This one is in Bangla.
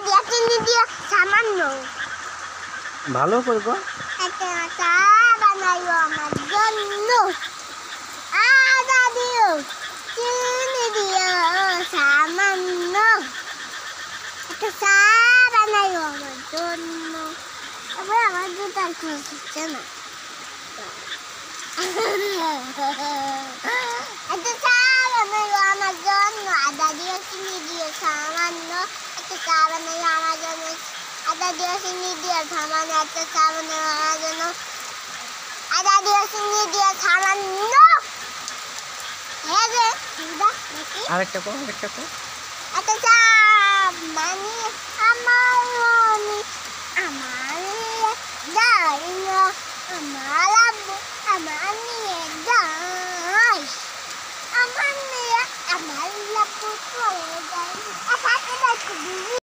দিয়া চিনি দিয়া সামান্য ভালো করবো একটা চা বানাইও আমার জন্য আদা দিও চিনি দিও সামান্য একটা চা বানাইও আমার জন্য এবার আমার দুটার খোঁজ হচ্ছে না একটা চা বানাইও আমার জন্য আদা দিও চিনি দিও সামান্য একটা চা বানাইও আমার জন্য আদা দিও চিনি দিও সামান্য একটা চা বানাইও আমার জন্য আদা দিও চিনি দিও সামান্য হ্যাঁ রে আরেকটা কো একটা চা বানিয়ে